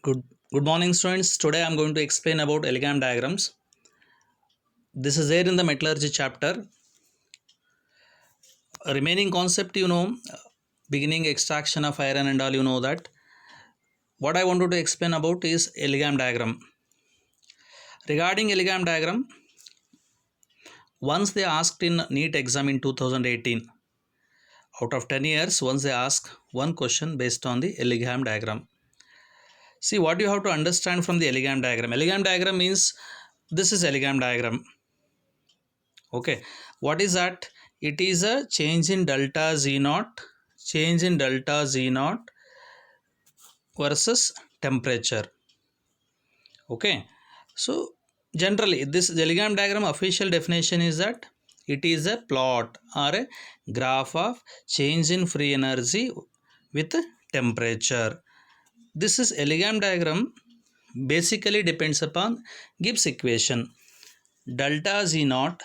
Good, good morning, students. Today I am going to explain about Elegam diagrams. This is there in the metallurgy chapter. Remaining concept, beginning extraction of iron and all, you know that. What I wanted to explain about is Elegam diagram. Regarding Elegam diagram, once they asked in NEET exam in 2018, out of 10 years, once they ask one question based on the Elegam diagram. See what you have to understand from the Elegam diagram. Elegam diagram means this is Elegam diagram. Okay, what is that? It is a change in delta Z naught, change in delta Z naught versus temperature. Okay, so generally this Elegam diagram official definition is that it is a plot or a graph of change in free energy with temperature. This is Elegam diagram basically depends upon Gibbs equation. Delta Z naught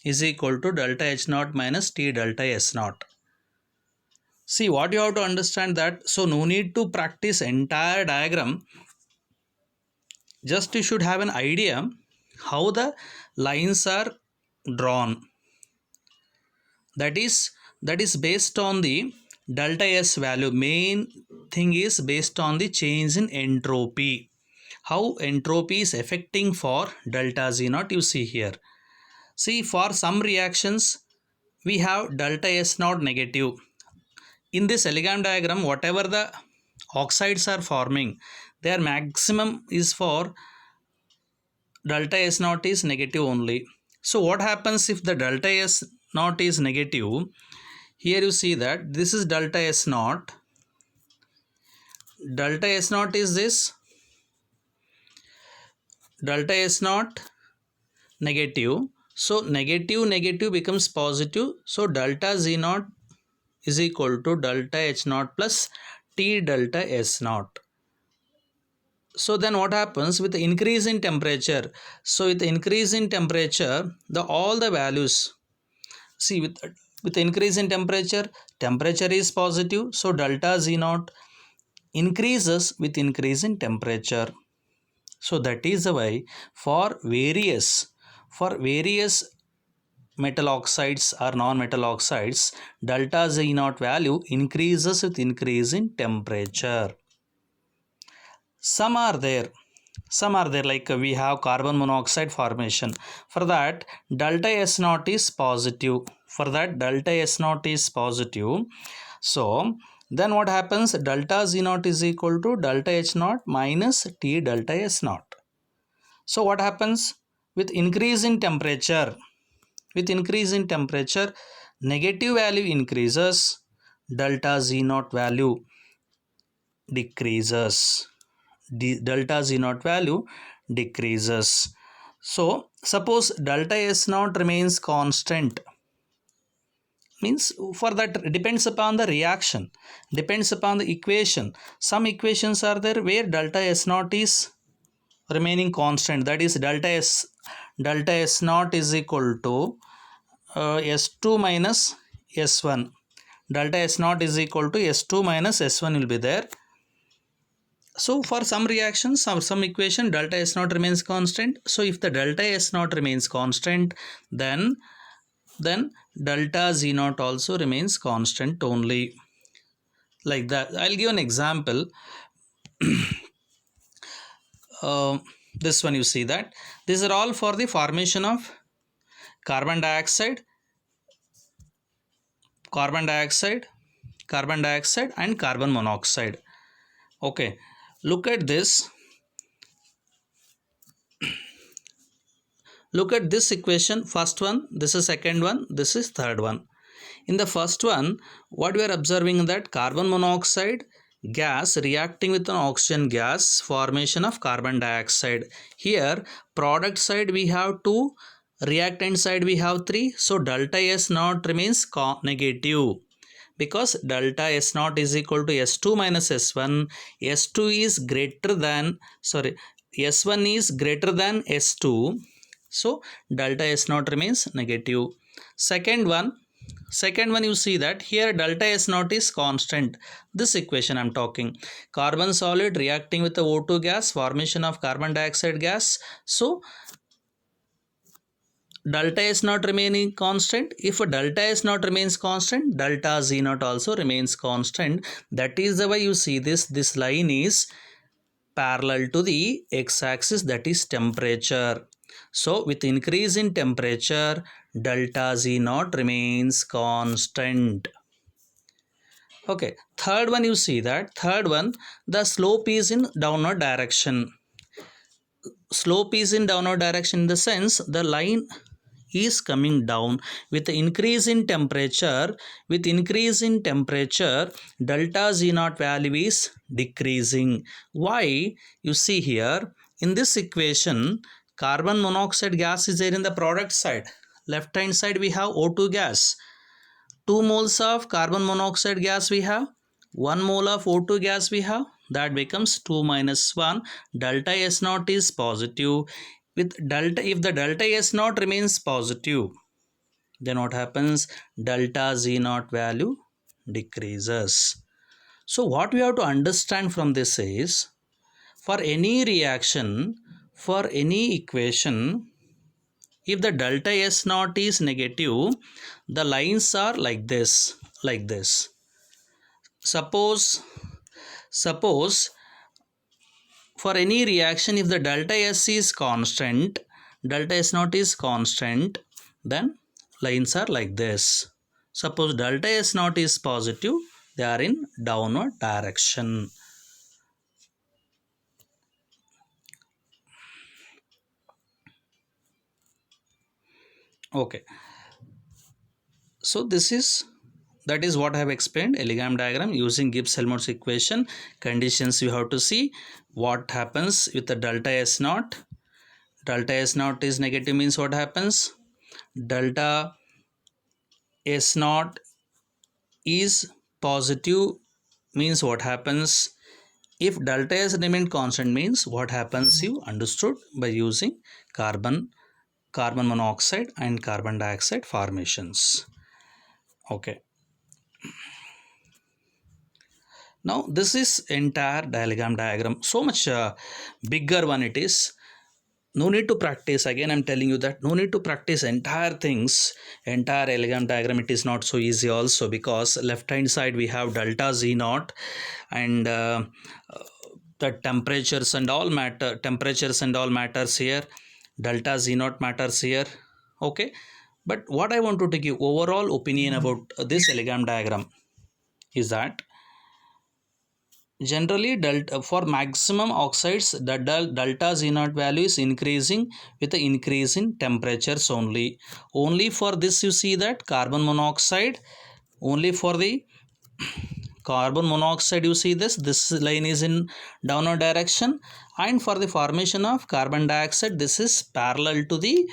is equal to delta H naught minus T delta S naught. See what you have to understand that, so no need to practice entire diagram, just you should have an idea how the lines are drawn. That is based on the delta S value. Main thing is based on the change in entropy. How entropy is affecting for delta Z naught, you see here. See, for some reactions we have delta S naught negative. In this Elegam diagram, whatever the oxides are forming, their maximum is for delta S naught is negative only. So what happens if the delta S naught is negative? Here you see that this is delta S naught. Delta S naught is this. Delta S naught negative. So negative becomes positive. So delta Z naught is equal to delta H naught plus T delta S naught. So then what happens with the increase in temperature? So with the increase in temperature, all the values, see with the increase in temperature is positive. So delta Z naught increases with increase in temperature. So that is why for various metal oxides or non-metal oxides, delta Z naught value increases with increase in temperature. Some are there like we have carbon monoxide formation. For that delta S naught is positive. So then what happens? Delta Z naught is equal to delta H naught minus T delta S naught. So what happens with increase in temperature? Negative value increases, delta Z naught value decreases. Delta Z naught value decreases. So suppose delta S naught remains constant, means for that depends upon the reaction, depends upon the equation. Some equations are there where delta S naught is remaining constant, that is delta S naught is equal to S2 minus S1. Delta S naught is equal to S2 minus S1 will be there. So for some reactions or some equation, delta S naught remains constant. So if the delta S naught remains constant, then delta Z naught also remains constant only. Like that. I'll give an example. This one you see that. These are all for the formation of carbon dioxide and carbon monoxide. Okay. Look at this. Look at this equation. First one, this is second one, this is third one. In the first one, what we are observing that carbon monoxide gas reacting with an oxygen gas, formation of carbon dioxide. Here product side we have 2, reactant side we have 3. So delta S naught remains negative, because delta S naught is equal to S2 minus S1. S2 is greater than, S1 is greater than S2. So delta S naught remains negative. Second one, Second one, you see that here delta S naught is constant. This equation I am talking. Carbon solid reacting with the O2 gas, formation of carbon dioxide gas. So delta S naught remaining constant. If delta S naught remains constant, delta Z naught also remains constant. That is the way you see this line is parallel to the x-axis, that is temperature. So with increase in temperature, delta Z naught remains constant. Okay, third one, you see that third one, the slope is in downward direction. Slope is in downward direction in the sense the line is coming down. With increase in temperature, delta Z naught value is decreasing. Why? You see here in this equation, carbon monoxide gas is there in the product side. Left hand side we have O2 gas. 2 moles of carbon monoxide gas we have. 1 mole of O2 gas we have. That becomes 2 minus 1. Delta S naught is positive. With delta, if the delta S naught remains positive, then what happens? Delta Z naught value decreases. So what we have to understand from this is, for any reaction, for any equation, if the delta S naught is negative, the lines are like this, like this. Suppose for any reaction, if the delta S is constant, delta S naught is constant, then lines are like this. Suppose delta S naught is positive, they are in downward direction. Okay. So that is what I have explained, Elegam diagram using Gibbs-Helmholtz equation. Conditions you have to see what happens with the delta S naught. Delta S naught is negative means what happens? Delta S naught is positive means what happens? If delta S remain constant means what happens, you understood by using carbon monoxide and carbon dioxide formations. Okay. Now this is entire Elegam diagram, so much bigger one it is. No need to practice, again I'm telling you that no need to practice entire things, entire Elegam diagram. It is not so easy also, because left hand side we have delta Z naught and the temperatures and all matters here. Delta Z naught matters here. Okay, but what I want to give overall opinion about this Elegam diagram is that generally for maximum oxides, the delta Z naught value is increasing with the increase in temperatures only. Only for this you see that carbon monoxide, only for the carbon monoxide you see this line is in downward direction, and for the formation of carbon dioxide this is parallel to the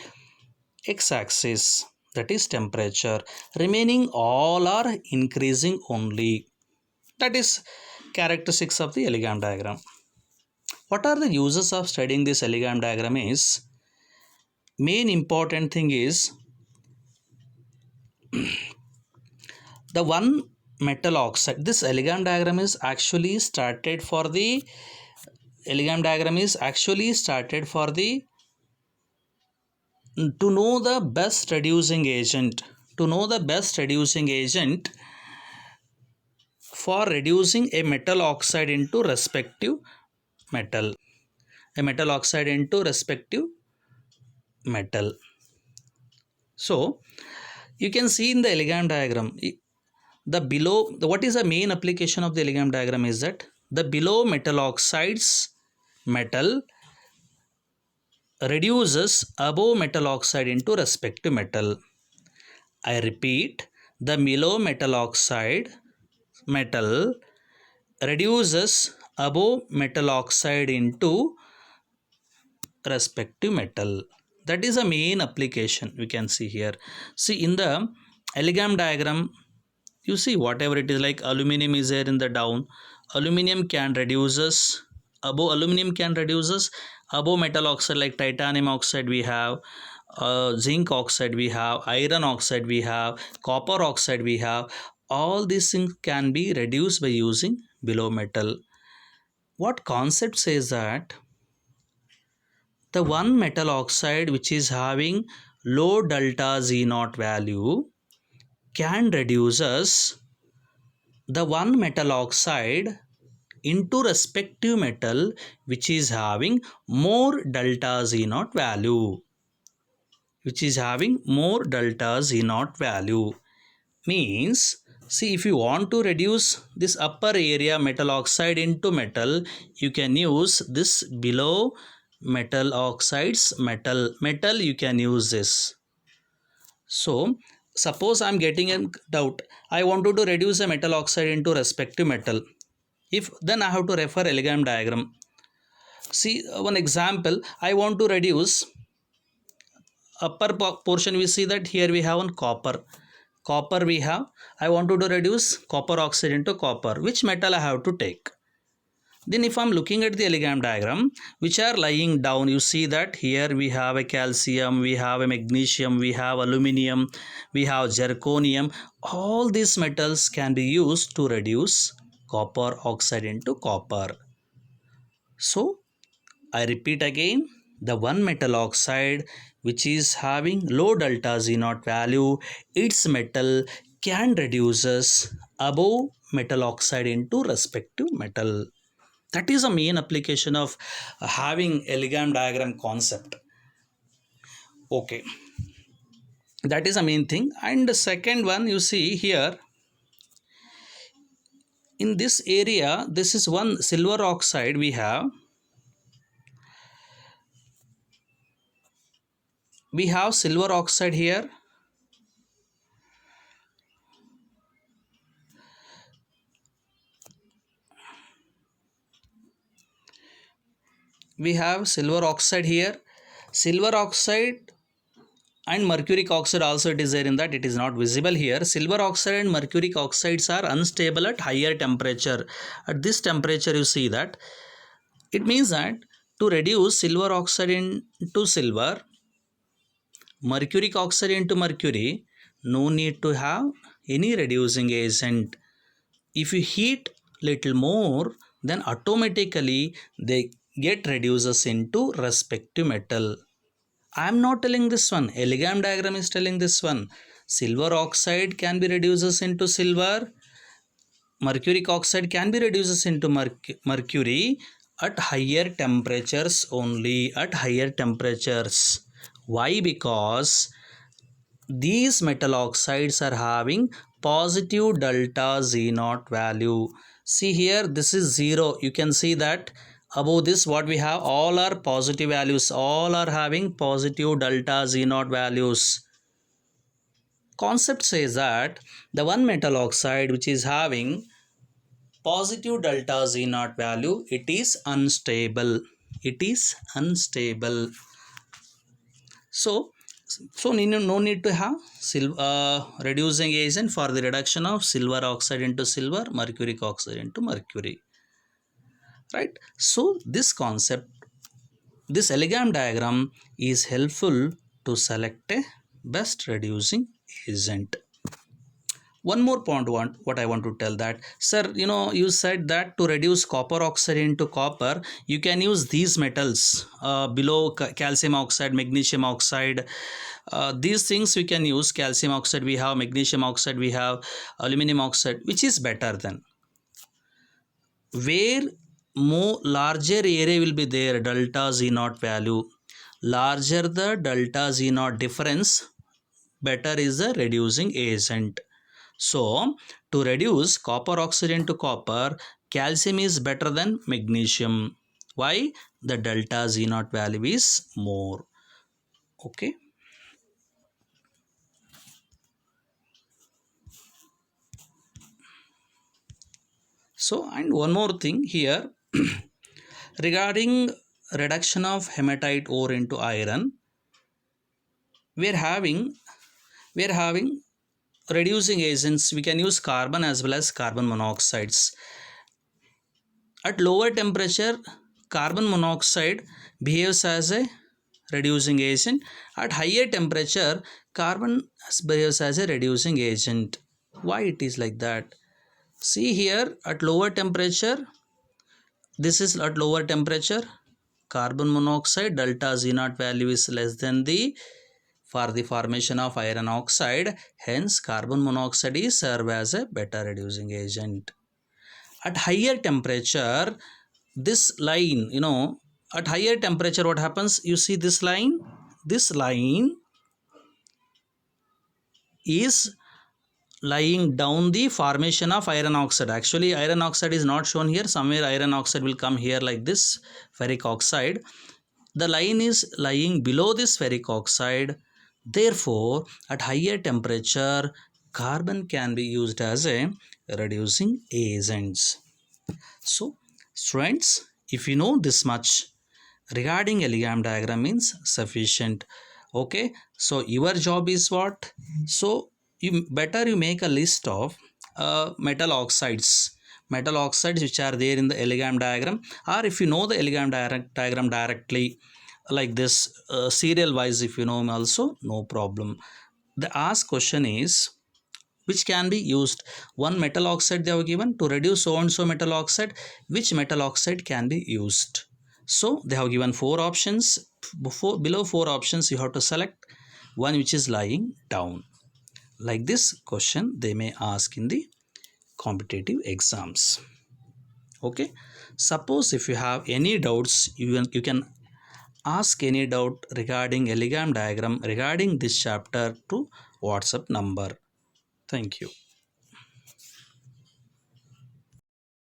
x-axis, that is temperature. Remaining all are increasing only. That is characteristics of the Elegam diagram. What are the uses of studying this Elegam diagram is, main important thing is the one metal oxide. This Elegam diagram is actually started for the to know the best reducing agent, for reducing a metal oxide into respective metal, So you can see in the Elegam diagram, what is the main application of the Elegam diagram is that the below metal oxides metal reduces above metal oxide into respective metal. I repeat, the below metal oxide metal reduces above metal oxide into respective metal. That is a main application we can see here. See in the Elegam diagram, you see whatever it is, like aluminum is there in the down, aluminum can reduces above metal oxide, like titanium oxide we have, zinc oxide we have, iron oxide we have, copper oxide we have. All these things can be reduced by using below metal. What concept says that the one metal oxide which is having low delta Z naught value can reduces the one metal oxide into respective metal which is having more delta Z naught value, which is having more delta Z naught value. Means, see, if you want to reduce this upper area metal oxide into metal, you can use this below metal oxides metal you can use this. So suppose I am getting a doubt, I wanted to reduce a metal oxide into respective metal. If then I have to refer Elegam diagram. See one example, I want to reduce upper portion, we see that here we have one copper we have. I wanted to reduce copper oxide into copper. Which metal I have to take? Then if I am looking at the Elegam diagram which are lying down, you see that here we have a calcium, we have a magnesium, we have aluminium, we have zirconium. All these metals can be used to reduce copper oxide into copper. So I repeat again, the one metal oxide which is having low delta Z naught value, its metal can reduces above metal oxide into respective metal. That is a main application of having Elegam diagram concept. Okay, that is a main thing. And the second one, you see here in this area, this is one silver oxide we have. We have silver oxide here. We have silver oxide here. Silver oxide and mercuric oxide also it is there, in that it is not visible here. Silver oxide and mercuric oxides are unstable at higher temperature. At this temperature you see that it means that to reduce silver oxide into silver, mercuric oxide into mercury, no need to have any reducing agent. If you heat little more, then automatically they get reduces into respective metal. I am not telling this one, Elegam diagram is telling this one. Silver oxide can be reduces into silver, mercuric oxide can be reduces into mercury at higher temperatures only, at higher temperatures. Why? Because these metal oxides are having positive delta Z naught value. See here, this is 0. You can see that above this what we have, all are positive values, all are having positive delta Z naught values. Concept says that the one metal oxide which is having positive delta Z naught value, it is unstable. It is unstable. So no need to have reducing agent for the reduction of silver oxide into silver, mercuric oxide into mercury. Right. So this concept, this Elegam diagram is helpful to select a best reducing agent. One more point what I want to tell that, sir, you said that to reduce copper oxide into copper, you can use these metals below calcium oxide, magnesium oxide. These things we can use. Calcium oxide we have, magnesium oxide we have, aluminum oxide. Which is better then? Where more larger area will be there, delta Z naught value, larger the delta Z naught difference, better is the reducing agent. So to reduce copper oxide into copper, calcium is better than magnesium. Why? The delta Z naught value is more. Okay. So, and one more thing here regarding reduction of hematite ore into iron, we are having reducing agents. We can use carbon as well as carbon monoxides. At lower temperature, carbon monoxide behaves as a reducing agent. At higher temperature, carbon behaves as a reducing agent. Why it is like that? See here, at lower temperature, this is at lower temperature, carbon monoxide delta Z naught value is less than the for the formation of iron oxide. Hence, carbon monoxide is serve as a beta reducing agent. At higher temperature, this line, at higher temperature what happens? You see this line? This line is lying down the formation of iron oxide. Actually, iron oxide is not shown here. Somewhere iron oxide will come here like this, ferric oxide. The line is lying below this ferric oxide. Therefore, at higher temperature, carbon can be used as a reducing agents. So, students, if you know this much regarding Elegam diagram means sufficient. Okay, so your job is what? So, you make a list of metal oxides which are there in the Elegam diagram, or if you know the Elegam diagram directly like this serial wise, if you know also, no problem. The ask question is which can be used. One metal oxide they have given to reduce so and so metal oxide, which metal oxide can be used. So they have given four options. Below four options you have to select one which is lying down. Like this question they may ask in the competitive exams. Okay, suppose if you have any doubts, you can ask any doubt regarding Elegam diagram regarding this chapter to WhatsApp number. Thank you.